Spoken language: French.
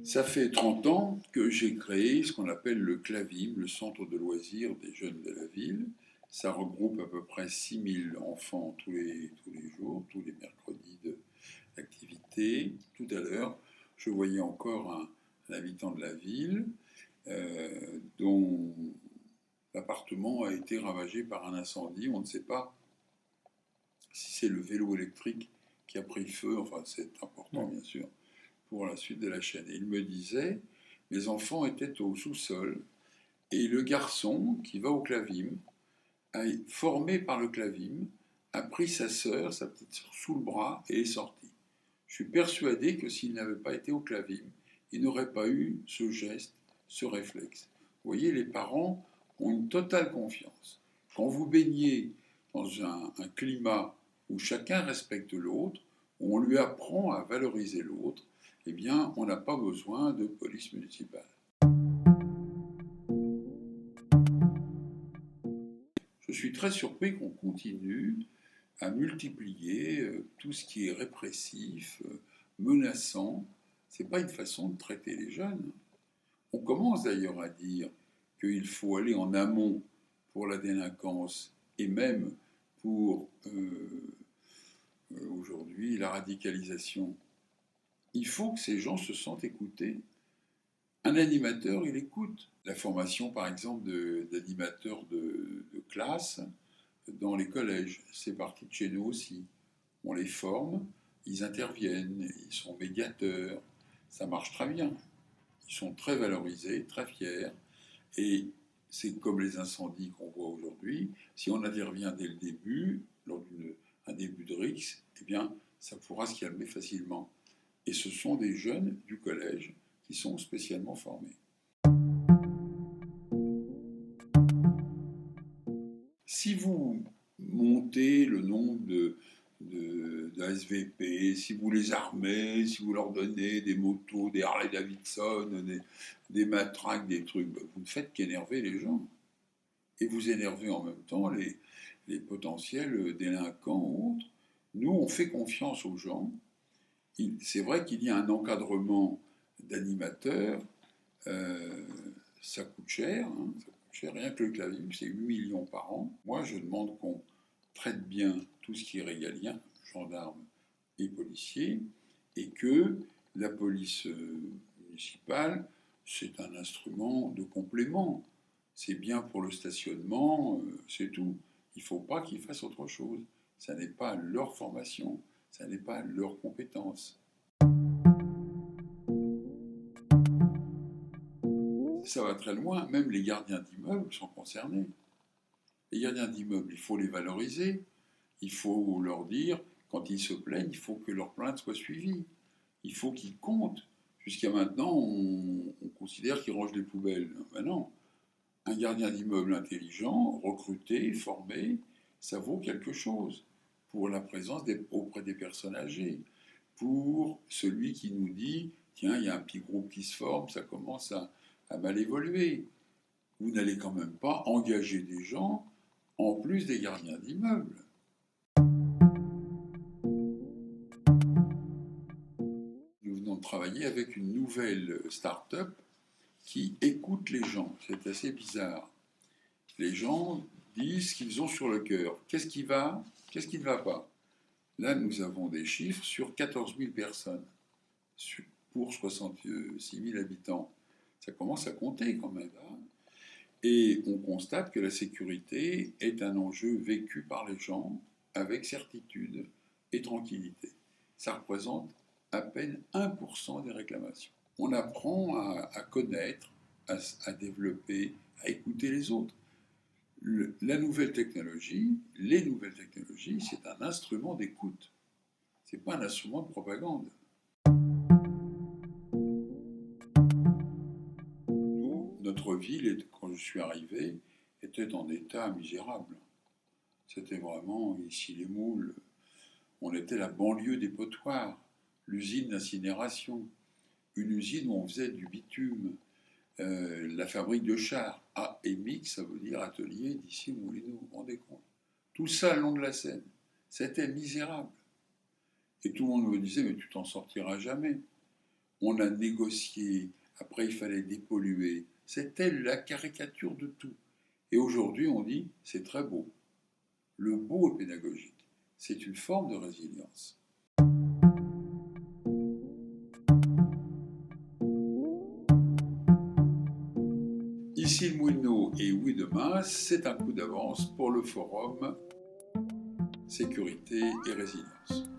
Ça fait 30 ans que j'ai créé ce qu'on appelle le CLAVIM, le centre de loisirs des jeunes de la ville. Ça regroupe à peu près 6000 enfants tous les jours, tous les mercredis d'activité. Tout à l'heure, je voyais encore un habitant de la ville dont l'appartement a été ravagé par un incendie. On ne sait pas si c'est le vélo électrique qui a pris feu, enfin c'est important bien sûr, pour la suite de la chaîne. Et il me disait, mes enfants étaient au sous-sol, et le garçon qui va au Clavim, formé par le Clavim, a pris sa sœur, sa petite sœur, sous le bras et est sorti. Je suis persuadé que s'il n'avait pas été au Clavim, il n'aurait pas eu ce geste, ce réflexe. Vous voyez, les parents ont une totale confiance. Quand vous baignez dans un climat où chacun respecte l'autre, où on lui apprend à valoriser l'autre, eh bien, on n'a pas besoin de police municipale. Je suis très surpris qu'on continue à multiplier tout ce qui est répressif, menaçant. Ce n'est pas une façon de traiter les jeunes. On commence d'ailleurs à dire qu'il faut aller en amont pour la délinquance et même pour aujourd'hui la radicalisation. Il faut que ces gens se sentent écoutés. Un animateur, il écoute. La formation, par exemple, d'animateurs de classe dans les collèges, c'est parti de chez nous aussi. On les forme, ils interviennent, ils sont médiateurs, ça marche très bien. Ils sont très valorisés, très fiers, et c'est comme les incendies qu'on voit aujourd'hui. Si on intervient dès le début, lors d'un début de rixe, eh bien, ça pourra se calmer facilement. Et ce sont des jeunes du collège qui sont spécialement formés. Si vous montez le nombre d'ASVP, si vous les armez, si vous leur donnez des motos, des Harley Davidson, des matraques, des trucs, vous ne faites qu'énerver les gens. Et vous énervez en même temps les potentiels délinquants ou autres. Nous, on fait confiance aux gens. C'est vrai qu'il y a un encadrement d'animateurs, ça coûte cher, hein, ça coûte cher. Rien que le Clavim, c'est 8 millions par an. Moi, je demande qu'on traite bien tout ce qui est régalien, gendarmes et policiers, et que la police municipale, c'est un instrument de complément. C'est bien pour le stationnement, c'est tout. Il ne faut pas qu'ils fassent autre chose. Ça n'est pas leur formation, ça n'est pas leur compétence. Ça va très loin, même les gardiens d'immeubles sont concernés. Les gardiens d'immeubles, il faut les valoriser, il faut leur dire, quand ils se plaignent, il faut que leur plainte soit suivie. Il faut qu'ils comptent. Jusqu'à maintenant, on considère qu'ils rangent les poubelles. Ben non. Un gardien d'immeuble intelligent, recruté, formé, ça vaut quelque chose pour la présence auprès des personnes âgées, pour celui qui nous dit tiens, il y a un petit groupe qui se forme, ça commence à mal évoluer. Vous n'allez quand même pas engager des gens en plus des gardiens d'immeubles. Nous venons de travailler avec une nouvelle start-up qui écoute les gens. C'est assez bizarre. Les gens disent ce qu'ils ont sur le cœur. Qu'est-ce qui va? Qu'est-ce qui ne va pas? Là, nous avons des chiffres sur 14 000 personnes pour 66 000 habitants. Ça commence à compter quand même. Hein. Et on constate que la sécurité est un enjeu vécu par les gens avec certitude et tranquillité. Ça représente à peine 1% des réclamations. On apprend à connaître, à développer, à écouter les autres. La nouvelle technologie, les nouvelles technologies, c'est un instrument d'écoute. Ce n'est pas un instrument de propagande. Notre ville, quand je suis arrivé, était en état misérable. C'était vraiment ici les moules. On était la banlieue des potoirs, l'usine d'incinération, une usine où on faisait du bitume, la fabrique de chars. AMX, ça veut dire atelier d'ici Moulineau, vous vous rendez compte? Tout ça le long de la Seine. C'était misérable. Et tout le monde me disait, mais tu t'en sortiras jamais. on a négocié, après il fallait dépolluer. C'était la caricature de tout. Et aujourd'hui, on dit, c'est très beau. Le beau est pédagogique. C'est une forme de résilience. Ici le Moulineau et oui demain, c'est un coup d'avance pour le forum Sécurité et Résilience.